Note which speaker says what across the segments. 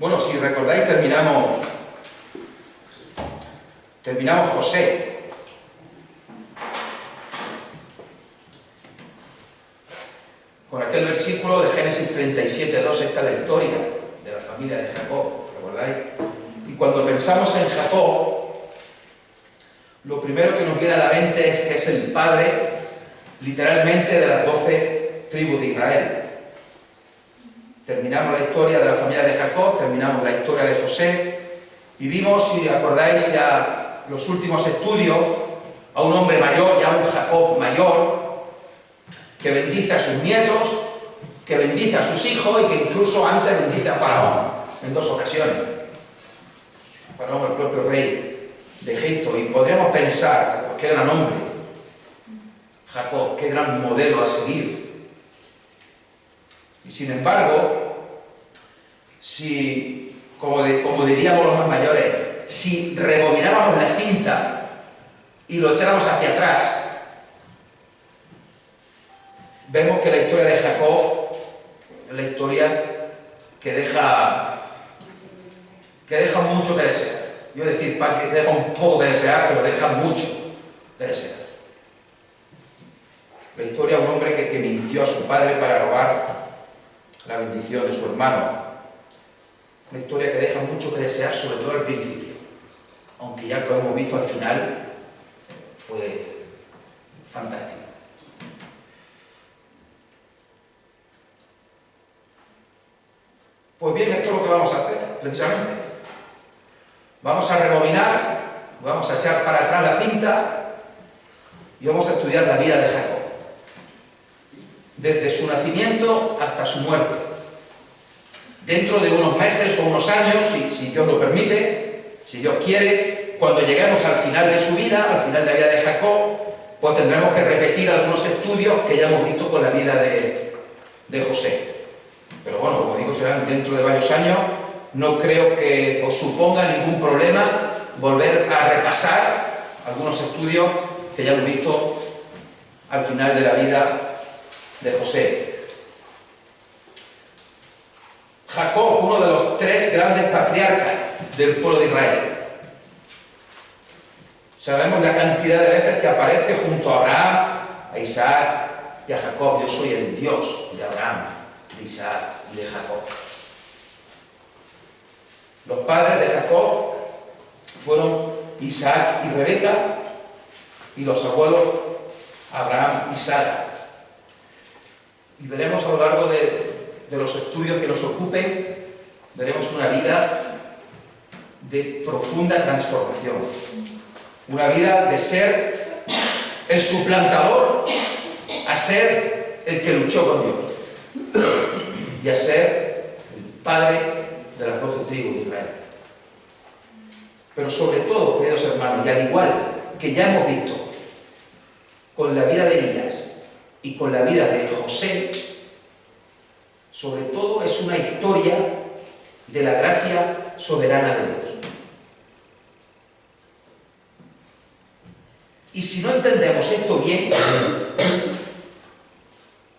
Speaker 1: Bueno, si recordáis, terminamos José. Con aquel versículo de Génesis 37:2 está la historia de la familia de Jacob, ¿recordáis? Y cuando pensamos en Jacob, lo primero que nos viene a la mente es que es el padre, literalmente, de las 12 tribus de Israel. Terminamos la historia de la familia de Jacob, terminamos la historia de José, y vimos, si acordáis ya los últimos estudios, a un hombre mayor, ya un Jacob mayor, que bendice a sus nietos, que bendice a sus hijos y que incluso antes bendice a Faraón en 2 ocasiones. Faraón, el propio rey de Egipto. Y podríamos pensar, qué gran hombre, Jacob, qué gran modelo a seguir. Y sin embargo, si, como diríamos los más mayores, si rebobináramos la cinta y lo echáramos hacia atrás, vemos que la historia de Jacob es la historia que deja mucho que desear. Yo decir, que deja un poco que desear, pero deja mucho que desear. La historia de un hombre que mintió a su padre para robar la bendición de su hermano. Una historia que deja mucho que desear, sobre todo al principio. Aunque ya, como hemos visto al final, fue fantástico. Pues bien, esto es lo que vamos a hacer, precisamente. Vamos a rebobinar, vamos a echar para atrás la cinta y vamos a estudiar la vida de Jacob. Desde su nacimiento hasta su muerte. Dentro de unos meses o unos años, si Dios lo permite, si Dios quiere, cuando lleguemos al final de su vida, al final de la vida de Jacob, pues tendremos que repetir algunos estudios que ya hemos visto con la vida de José. Pero bueno, como digo, serán dentro de varios años. No creo que os suponga ningún problema volver a repasar algunos estudios que ya hemos visto al final de la vida de José. Jacob, uno de los 3 grandes patriarcas del pueblo de Israel. Sabemos la cantidad de veces que aparece junto a Abraham, a Isaac y a Jacob. Yo soy el Dios de Abraham, de Isaac y de Jacob. Los padres de Jacob fueron Isaac y Rebeca, y los abuelos Abraham y Sara. Y veremos a lo largo de los estudios que nos ocupen, veremos una vida de profunda transformación. Una vida de ser el suplantador a ser el que luchó con Dios. Y a ser el padre de las 12 tribus de Israel. Pero sobre todo, queridos hermanos, y al igual que ya hemos visto con la vida de Elías y con la vida de José, sobre todo es una historia de la gracia soberana de Dios. Y si no entendemos esto bien,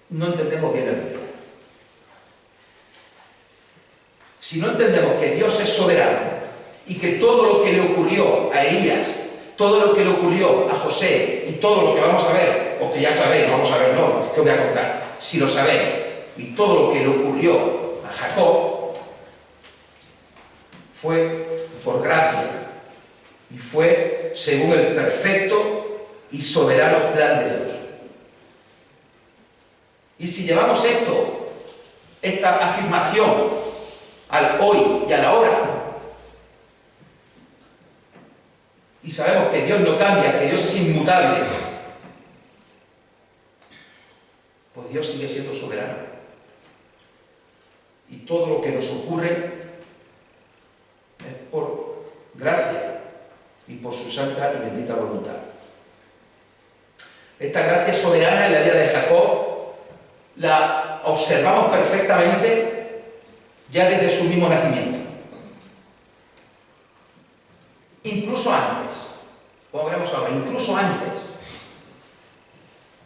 Speaker 1: no entendemos bien la Biblia. Si no entendemos que Dios es soberano y que todo lo que le ocurrió a Elías, todo lo que le ocurrió a José y todo lo que vamos a ver, o que ya sabéis, vamos a ver, no, que os voy a contar, si lo sabéis, y todo lo que le ocurrió a Jacob fue por gracia y fue según el perfecto y soberano plan de Dios. Y si llevamos esta afirmación al hoy y a la hora, y sabemos que Dios no cambia, que Dios es inmutable, pues Dios sigue siendo soberano. Y todo lo que nos ocurre es por gracia y por su santa y bendita voluntad. Esta gracia soberana en la vida de Jacob la observamos perfectamente ya desde su mismo nacimiento. Incluso antes, como veremos ahora, incluso antes.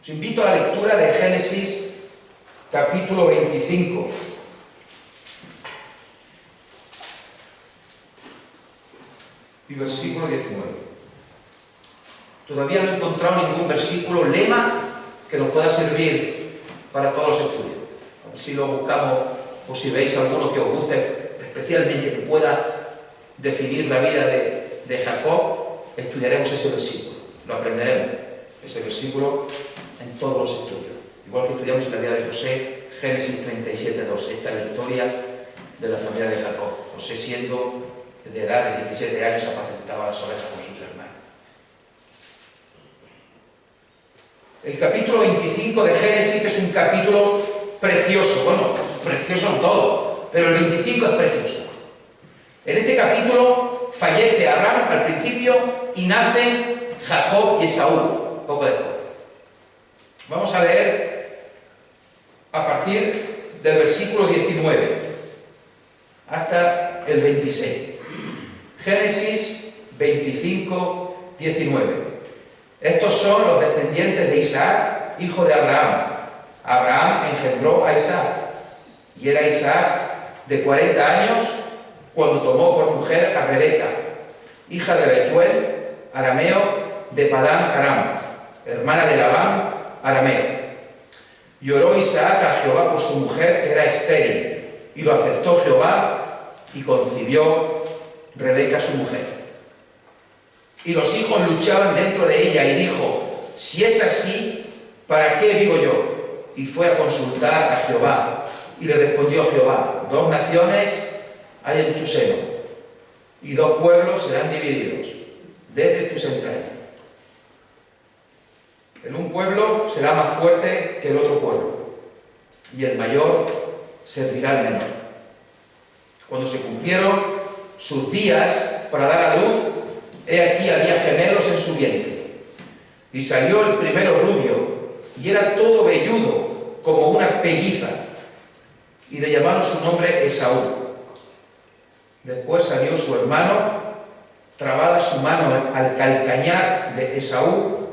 Speaker 1: Os invito a la lectura de Génesis capítulo 25. versículo 19. Todavía no he encontrado ningún versículo lema que nos pueda servir para todos los estudios. A ver si lo buscamos, o si veis alguno que os guste especialmente, que pueda definir la vida de Jacob, estudiaremos ese versículo, lo aprenderemos, ese versículo, en todos los estudios. Igual que estudiamos la vida de José, Génesis 37:2. Esta es la historia de la familia de Jacob. José, siendo de edad de 17 años, apacentaba las ovejas con sus hermanos. El capítulo 25 de Génesis es un capítulo precioso. Bueno, precioso en todo, pero el 25 es precioso. En este capítulo fallece Abraham al principio y nacen Jacob y Esaú poco después. Vamos a leer a partir del versículo 19 hasta el 26. Génesis 25, 19. Estos son los descendientes de Isaac, hijo de Abraham. Abraham engendró a Isaac, y era Isaac de 40 años cuando tomó por mujer a Rebeca, hija de Betuel, arameo de Padán Aram, hermana de Labán, arameo. Y oró Isaac a Jehová por su mujer, que era estéril, y lo aceptó Jehová, y concibió Rebeca su mujer. Y los hijos luchaban dentro de ella, y dijo: si es así, ¿para qué vivo yo? Y fue a consultar a Jehová, y le respondió Jehová: 2 naciones hay en tu seno, y 2 pueblos serán divididos desde tus entrañas. En un pueblo será más fuerte que el otro pueblo, y el mayor servirá al menor. Cuando se cumplieron sus días para dar a luz, he aquí había gemelos en su vientre. Y salió el primero rubio, y era todo velludo como una pelliza, y le llamaron su nombre Esaú. Después salió su hermano, trabada su mano al calcañar de Esaú,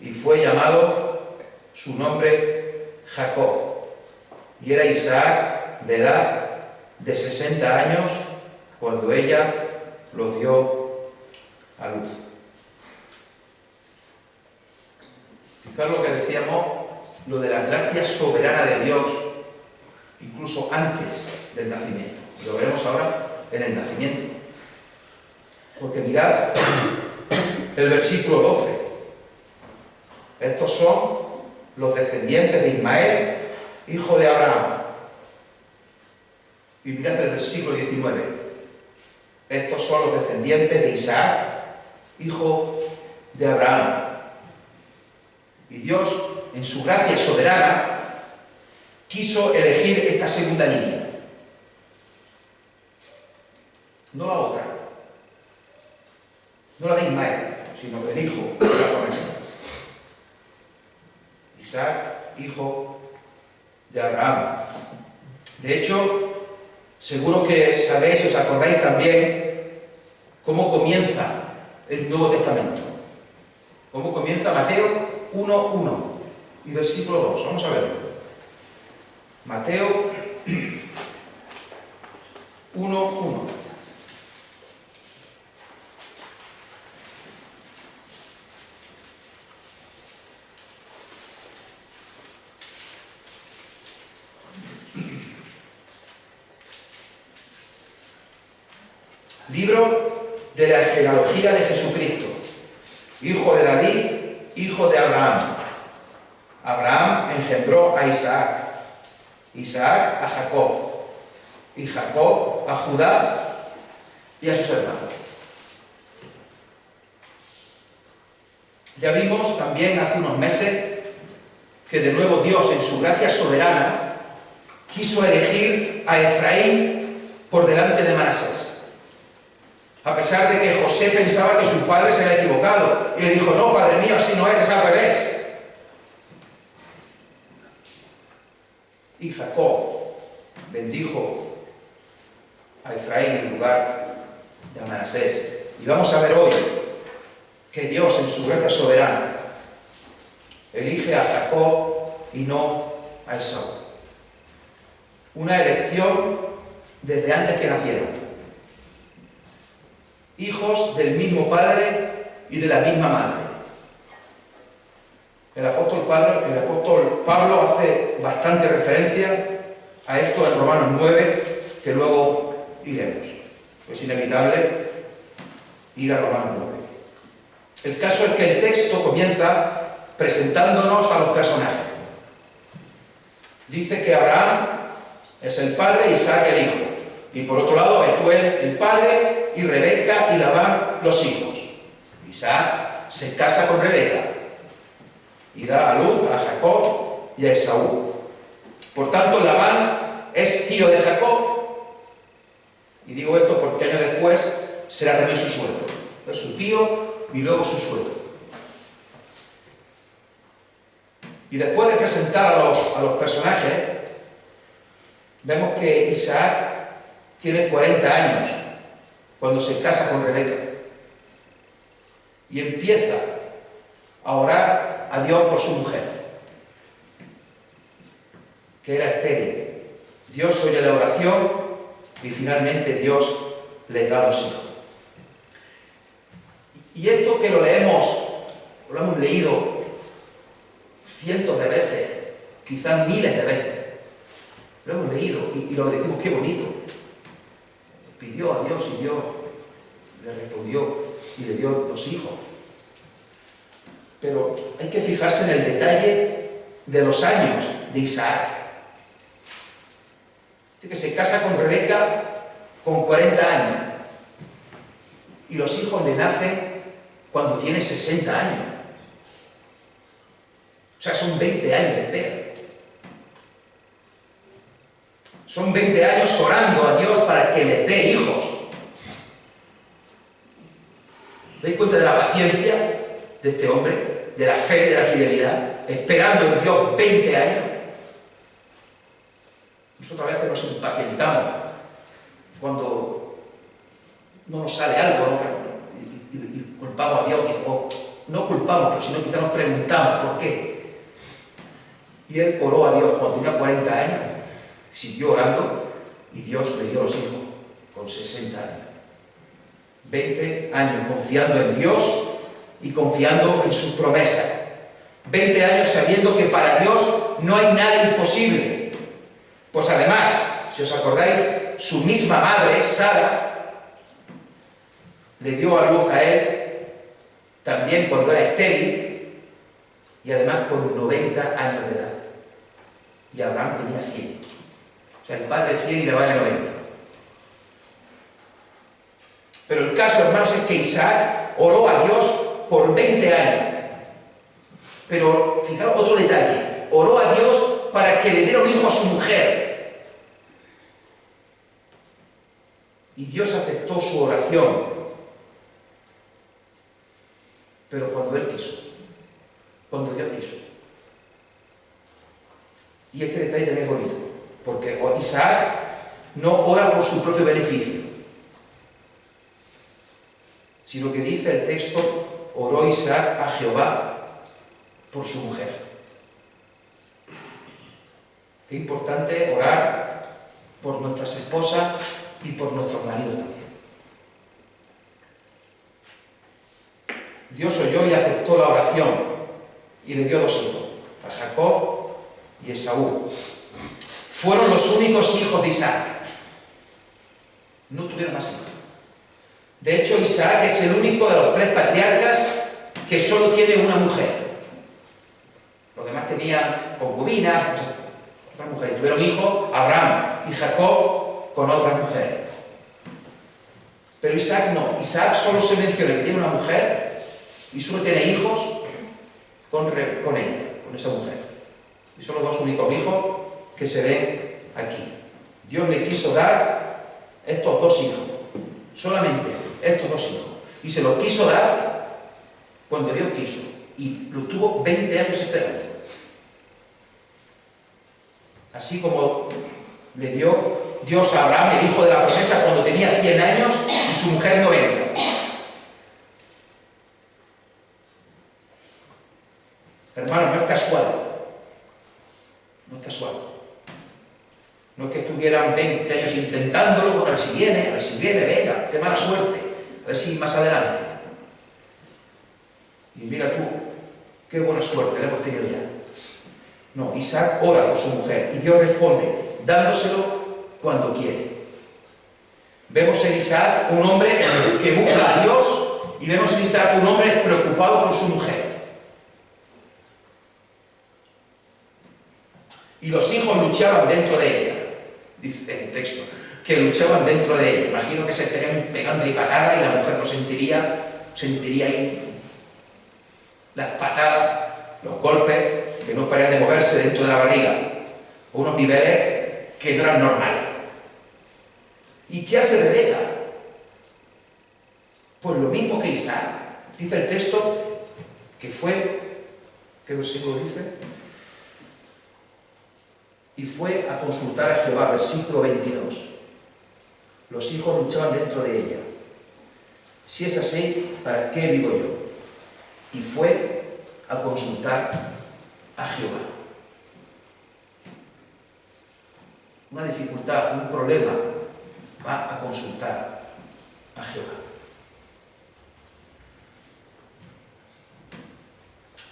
Speaker 1: y fue llamado su nombre Jacob. Y era Isaac de edad de 60 años cuando ella lo dio a luz. Fijaros lo que decíamos, lo de la gracia soberana de Dios, incluso antes del nacimiento. Y lo veremos ahora en el nacimiento. Porque mirad el versículo 12. Estos son los descendientes de Ismael, hijo de Abraham. Y mirad el versículo 19. Estos son los descendientes de Isaac, hijo de Abraham. Y Dios, en su gracia soberana, quiso elegir esta segunda línea. No la otra. No la de Ismael, sino el hijo de la promesa. Isaac, hijo de Abraham. De hecho, seguro que sabéis, os acordáis también cómo comienza el Nuevo Testamento. Cómo comienza Mateo 1:1 y versículo 2. Vamos a verlo. Mateo 1:1. Libro de la genealogía de Jesucristo, hijo de David, hijo de Abraham. Abraham engendró a Isaac, Isaac a Jacob, y Jacob a Judá y a sus hermanos. Ya vimos también hace unos meses que de nuevo Dios, en su gracia soberana, quiso elegir a Efraín por delante de Manasés. A pesar de que José pensaba que su padre se había equivocado y le dijo: no, padre mío, así no es al revés. Y Jacob bendijo a Efraín en lugar de a Manasés. Y vamos a ver hoy que Dios, en su gracia soberana, elige a Jacob y no a Esaú. Una elección desde antes que nacieran. hijos del mismo padre y de la misma madre. El apóstol Pablo hace bastante referencia a esto en Romanos 9, que luego iremos. Es inevitable ir a Romanos 9. El caso es que el texto comienza presentándonos a los personajes. Dice que Abraham es el padre, Isaac el hijo. Y por otro lado, Betuel el padre y Rebeca y Labán los hijos. Isaac se casa con Rebeca y da a luz a Jacob y a Esaú. Por tanto, Labán es tío de Jacob. Y digo esto porque años después será también su suegro. Es su tío y luego su suegro. Y después de presentar a los personajes, vemos que Isaac tiene 40 años cuando se casa con Rebeca. Y empieza a orar a Dios por su mujer, que era estéril. Dios oye la oración y finalmente Dios les da 2 hijos. Y esto que lo hemos leído cientos de veces, quizás miles de veces. Lo hemos leído y lo decimos, qué bonito. Pidió a Dios y Dios le respondió y le dio 2 hijos. Pero hay que fijarse en el detalle de los años de Isaac. Dice que se casa con Rebeca con 40 años y los hijos le nacen cuando tiene 60 años. O sea, son 20 años de espera. Son 20 años orando a Dios para que les dé hijos. ¿Dais cuenta de la paciencia de este hombre? De la fe y de la fidelidad, esperando en Dios 20 años. Nosotros a veces nos impacientamos cuando no nos sale algo, ¿no? y culpamos a Dios, o no culpamos, pero sino quizás nos preguntamos por qué. Y él oró a Dios cuando tenía 40 años, siguió orando y Dios le dio los hijos con 60 años. 20 años confiando en Dios y confiando en sus promesas. 20 años sabiendo que para Dios no hay nada imposible. Pues además, si os acordáis, su misma madre, Sara, le dio a luz a él también cuando era estéril y además con 90 años de edad. Y Abraham tenía 100. O sea, el padre 100 y la madre 90. Pero el caso, hermanos, es que Isaac oró a Dios por 20 años. Pero, fijaros otro detalle. Oró a Dios para que le diera un hijo a su mujer. Y Dios aceptó su oración. Pero cuando Él quiso. Cuando Dios quiso. Y este detalle también es bonito. Porque Isaac no ora por su propio beneficio. Sino que dice el texto, oró Isaac a Jehová por su mujer. Qué importante orar por nuestras esposas y por nuestros maridos también. Dios oyó y aceptó la oración y le dio 2 hijos, a Jacob y Esaú. Fueron los únicos hijos de Isaac. No tuvieron más hijos. De hecho, Isaac es el único de los 3 patriarcas que solo tiene una mujer. Los demás tenían concubinas, pues, otras mujeres. Tuvieron hijos, Abraham y Jacob, con otras mujeres. Pero Isaac no. Isaac solo se menciona que tiene una mujer y solo tiene hijos con ella, con esa mujer. Y son los 2 únicos hijos que se ven aquí. Dios le quiso dar estos 2 hijos. Solamente estos 2 hijos. Y se los quiso dar cuando Dios quiso. Y lo tuvo 20 años esperando. Así como le dio Dios a Abraham, el hijo de la promesa, cuando tenía 100 años y su mujer 90. Hermanos, no es casual. No es casual. No es que estuvieran 20 años intentándolo, porque a ver si viene, venga, qué mala suerte. ver si más adelante. Y mira tú, qué buena suerte le hemos tenido ya. No, Isaac ora por su mujer y Dios responde, dándoselo cuando quiere. Vemos en Isaac un hombre que busca a Dios y vemos en Isaac un hombre preocupado por su mujer. Y los hijos luchaban dentro de ella, dice el texto, que luchaban dentro de ella. Imagino que se estarían pegando y patadas y la mujer no sentiría ahí las patadas, los golpes, que no parían de moverse dentro de la barriga, unos niveles que no eran normales. ¿Y qué hace Rebeca? Pues lo mismo que Isaac. Dice el texto que fue, ¿qué versículo dice? Y fue a consultar a Jehová, versículo 22. Los hijos luchaban dentro de ella. Si es así, ¿para qué vivo yo? Y fue a consultar a Jehová. Una dificultad, un problema, va a consultar a Jehová.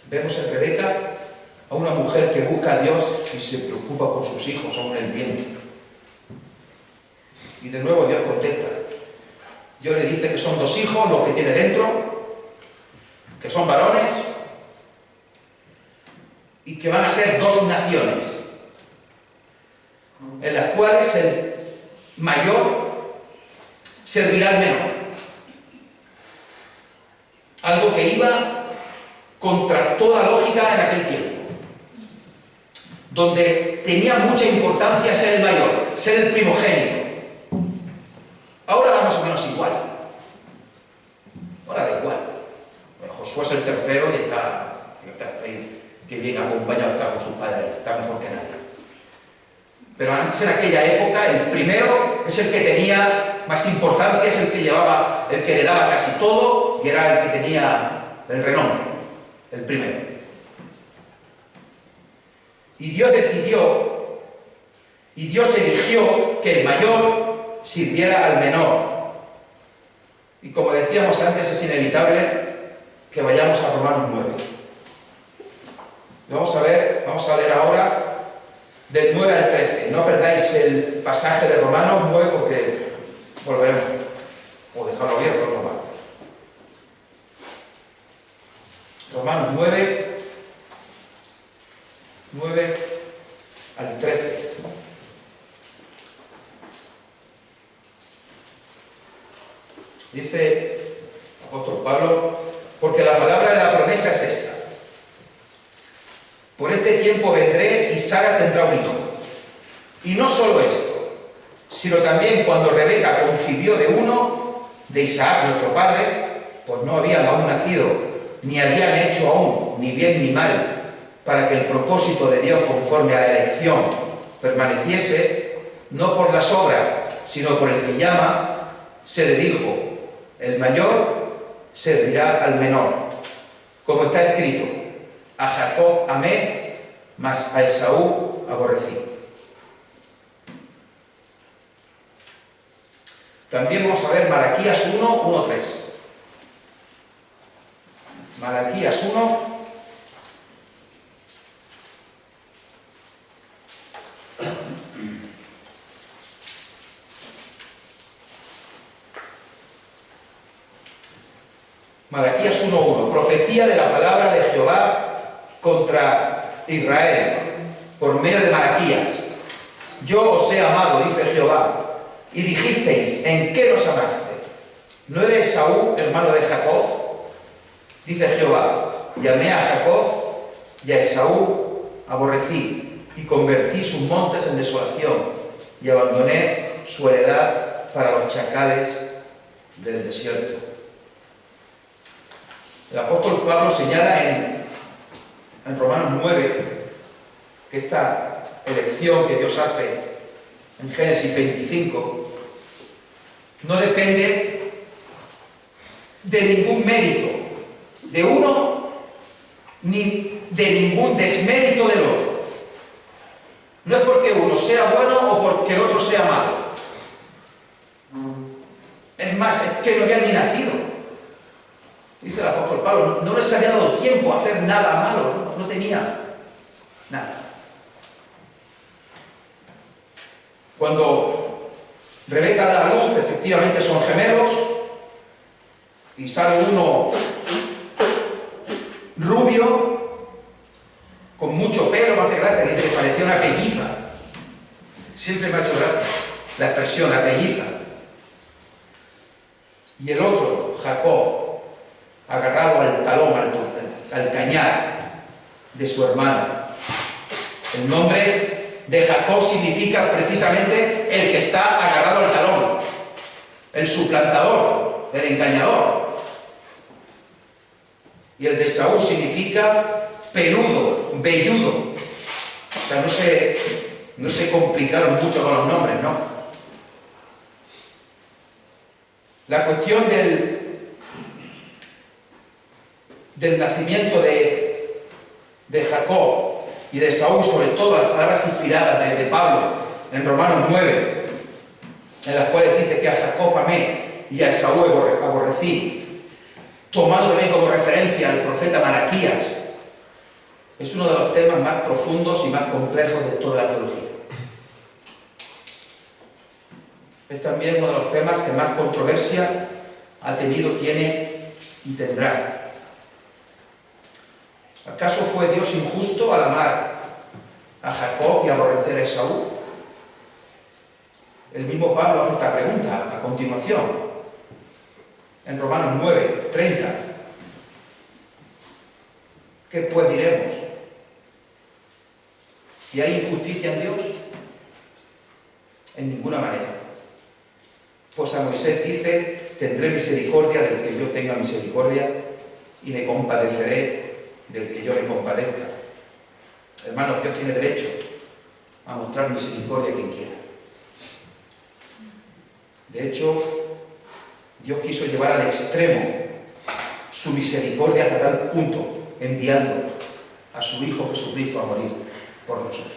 Speaker 1: Vemos en Rebeca a una mujer que busca a Dios y se preocupa por sus hijos, aún en el vientre. Y de nuevo Dios contesta. Dios le dice que son 2 hijos los que tiene dentro, que son varones, y que van a ser 2 naciones, en las cuales el mayor servirá al menor. Algo que iba contra toda lógica en aquel tiempo, donde tenía mucha importancia ser el mayor, ser el primogénito. Ahora da más o menos igual. Ahora da igual. Bueno, Josué es el tercero y está ahí, que bien acompañado está con sus padres, está mejor que nadie. Pero antes, en aquella época, el primero es el que tenía más importancia, es el que llevaba, el que le daba casi todo, y era el que tenía el renombre, el primero. Y Dios decidió, y Dios eligió que el mayor sirviera al menor. Y como decíamos antes, es inevitable que vayamos a Romanos 9. Vamos a leer ahora del 9 al 13. No perdáis el pasaje de Romanos 9 porque volveremos. O dejarlo abierto, Romanos. Romanos 9 al 13. Dice el apóstol Pablo, porque la palabra de la promesa es esta. Por este tiempo vendré y Sara tendrá un hijo. Y no solo esto, sino también cuando Rebeca concibió de uno, de Isaac, nuestro padre, pues no habían aún nacido, ni habían hecho aún, ni bien ni mal, para que el propósito de Dios conforme a la elección permaneciese, no por las obras, sino por el que llama, se le dijo, el mayor servirá al menor, como está escrito, a Jacob amé, mas a Esaú aborrecí. También vamos a ver Malaquías 1:3. Malaquías 1. Malaquías 1:1. Profecía de la palabra de Jehová contra Israel, por medio de Malaquías. Yo os he amado, dice Jehová, y dijisteis, ¿en qué nos amaste? ¿No eres Esaú, hermano de Jacob? Dice Jehová, llamé a Jacob y a Esaú aborrecí, y convertí sus montes en desolación, y abandoné su heredad para los chacales del desierto. El apóstol Pablo señala en Romanos 9 que esta elección que Dios hace en Génesis 25 no depende de ningún mérito de uno ni de ningún desmérito del otro. No es porque uno sea bueno o porque el otro sea malo. Es más, es que no habían ni nacido. Dice el apóstol Pablo, no les había dado tiempo a hacer nada malo, no tenía nada. Cuando Rebeca da a luz, efectivamente son gemelos, y sale uno rubio, con mucho pelo, me hace gracia, que parecía una pelliza. Siempre me ha hecho gracia la expresión, la pelliza. Y el otro, Jacob, agarrado al talón, al cañar de su hermano. El nombre de Jacob significa precisamente el que está agarrado al talón, el suplantador, el engañador. Y el de Esaú significa peludo, velludo. O sea, no se complicaron mucho con los nombres, ¿no? La cuestión del nacimiento de Jacob y de Esaú, sobre todo las palabras inspiradas de Pablo en Romanos 9, en las cuales dice que a Jacob amé y a Esaú aborrecí, tomando también como referencia al profeta Malaquías, es uno de los temas más profundos y más complejos de toda la teología. Es también uno de los temas que más controversia ha tenido, tiene y tendrá. ¿Acaso fue Dios injusto al amar a Jacob y aborrecer a Esaú? El mismo Pablo hace esta pregunta a continuación, en Romanos 9, 30. ¿Qué pues diremos? ¿Que hay injusticia en Dios? En ninguna manera. Pues a Moisés dice, tendré misericordia del que yo tenga misericordia y me compadeceré del que yo me compadezca. Hermanos, Dios tiene derecho a mostrar misericordia a quien quiera. De hecho, Dios quiso llevar al extremo su misericordia hasta tal punto, enviando a su Hijo Jesucristo a morir por nosotros.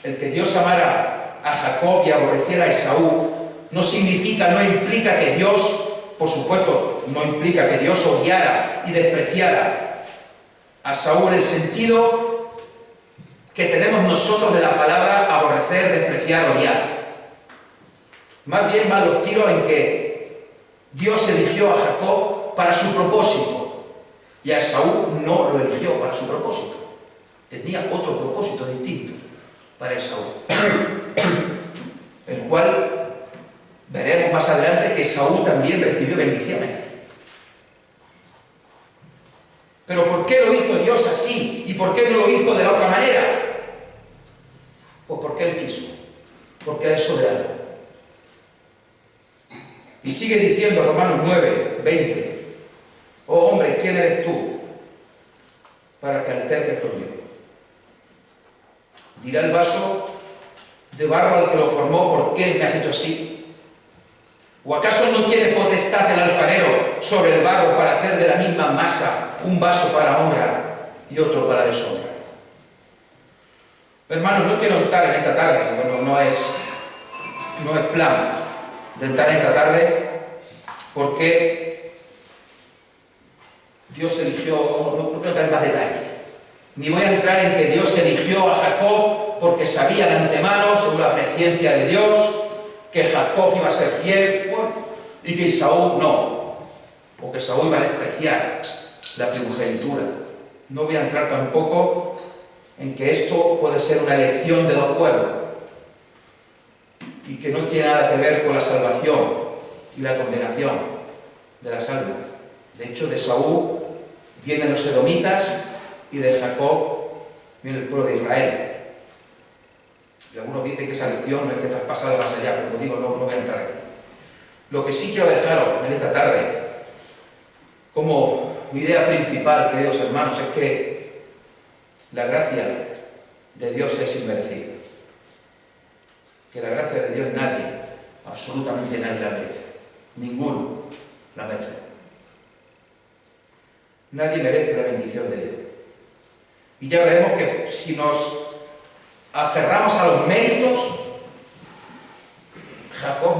Speaker 1: El que Dios amara a Jacob y aborreciera a Esaú no significa, no implica que Dios, por supuesto, no implica que Dios odiara y despreciara a Esaú en el sentido que tenemos nosotros de la palabra aborrecer, despreciar, odiar. Más bien van los tiros en que Dios eligió a Jacob para su propósito y a Esaú no lo eligió para su propósito. Tenía otro propósito distinto para Esaú, el cual veremos más adelante que Esaú también recibió bendiciones. Pero ¿por qué lo hizo Dios así? ¿Y por qué no lo hizo de la otra manera? Pues porque Él quiso, porque Él es soberano. Y sigue diciendo Romanos 9, 20, oh hombre, ¿quién eres tú para que alterques conmigo? Dirá el vaso de barro al que lo formó, ¿por qué me has hecho así? ¿O acaso no tiene potestad el alfarero sobre el barro para hacer de la misma masa un vaso para honra y otro para deshonra? Hermanos, no quiero entrar en esta tarde, bueno, no es plan de entrar en esta tarde, porque Dios eligió, no quiero entrar en más detalle, ni voy a entrar en que Dios eligió a Jacob porque sabía de antemano, según la presciencia de Dios, que Jacob iba a ser fiel, y que Esaú no, o que Esaú iba a despreciar la primogenitura. No voy a entrar tampoco en que esto puede ser una elección de los pueblos y que no tiene nada que ver con la salvación y la condenación de las almas. De hecho, de Esaú vienen los edomitas y de Jacob viene el pueblo de Israel. Y algunos dicen que esa lección no hay que traspasarla más allá, pero como digo, no voy a entrar aquí. Lo que sí quiero dejaros en esta tarde como idea principal, queridos hermanos, es que la gracia de Dios es inmerecida. Que la gracia de Dios nadie, absolutamente nadie la merece. Ninguno la merece. Nadie merece la bendición de Dios. Y ya veremos que si nos aferramos a los méritos, Jacob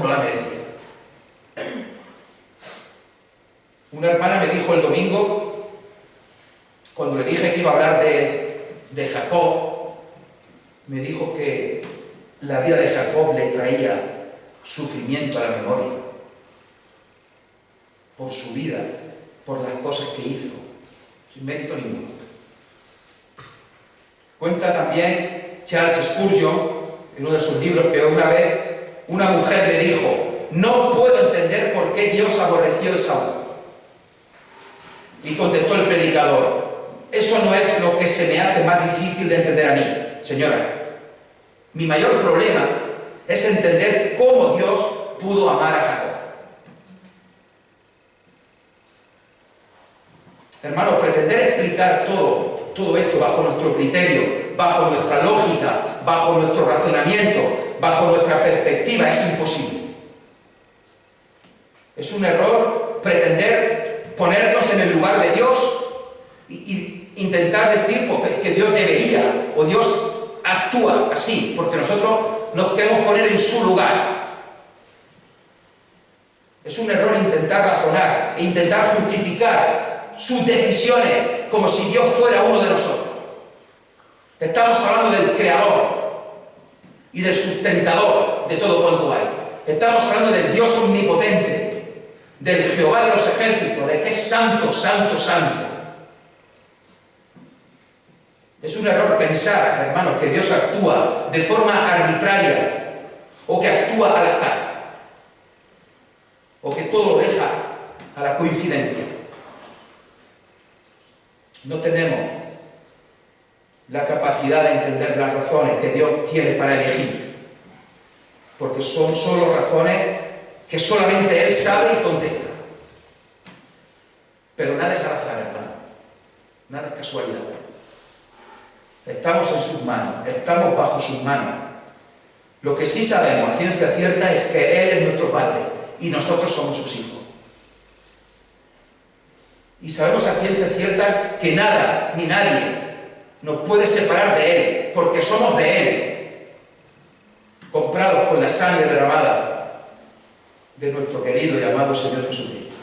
Speaker 1: Una hermana me dijo el domingo, cuando le dije que iba a hablar de Jacob, me dijo que la vida de Jacob le traía sufrimiento a la memoria, por su vida, por las cosas que hizo, sin mérito ninguno. Cuenta también Charles Spurgeon, en uno de sus libros, que una vez una mujer le dijo: no puedo entender por qué Dios aborreció a Esaú. Y contestó el predicador: eso no es lo que se me hace más difícil de entender a mí, señora. Mi mayor problema es entender cómo Dios pudo amar a Jacob. Hermanos, pretender explicar todo esto bajo nuestro criterio, bajo nuestra lógica, bajo nuestro razonamiento, bajo nuestra perspectiva, es imposible. Es un error pretender ponernos en el lugar de Dios y intentar decir que Dios debería o Dios actúa así, porque nosotros nos queremos poner en su lugar. Es un error intentar razonar e intentar justificar sus decisiones como si Dios fuera uno de nosotros. Estamos hablando del Creador y del sustentador de todo cuanto hay. Estamos hablando del Dios omnipotente, del Jehová de los ejércitos, de que es santo, santo, santo. Es un error pensar, hermanos, que Dios actúa de forma arbitraria o que actúa al azar o que todo lo deja a la coincidencia. No tenemos la capacidad de entender las razones que Dios tiene para elegir, porque son solo razones que solamente Él sabe y contesta. Pero nada es al azar, hermano. Nada es casualidad. Estamos en sus manos, estamos bajo sus manos. Lo que sí sabemos a ciencia cierta es que Él es nuestro Padre y nosotros somos sus hijos. Y sabemos a ciencia cierta que nada ni nadie nos puede separar de Él, porque somos de Él, comprados con la sangre derramada de nuestro querido y amado Señor Jesucristo.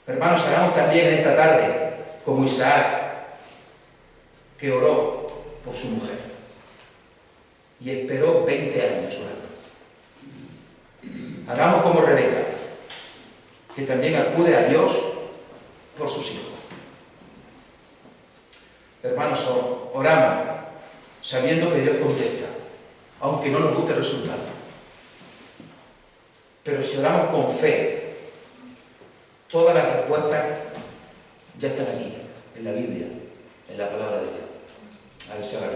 Speaker 1: Hermanos, hagamos también esta tarde, como Isaac, que oró por su mujer y esperó 20 años orando. Hagamos como Rebeca, que también acude a Dios por sus hijos. Hermanos, oramos sabiendo que Dios contesta, aunque no nos guste el resultado. Pero si oramos con fe, todas las respuestas ya están aquí, en la Biblia, en la palabra de Dios. A ver si ahora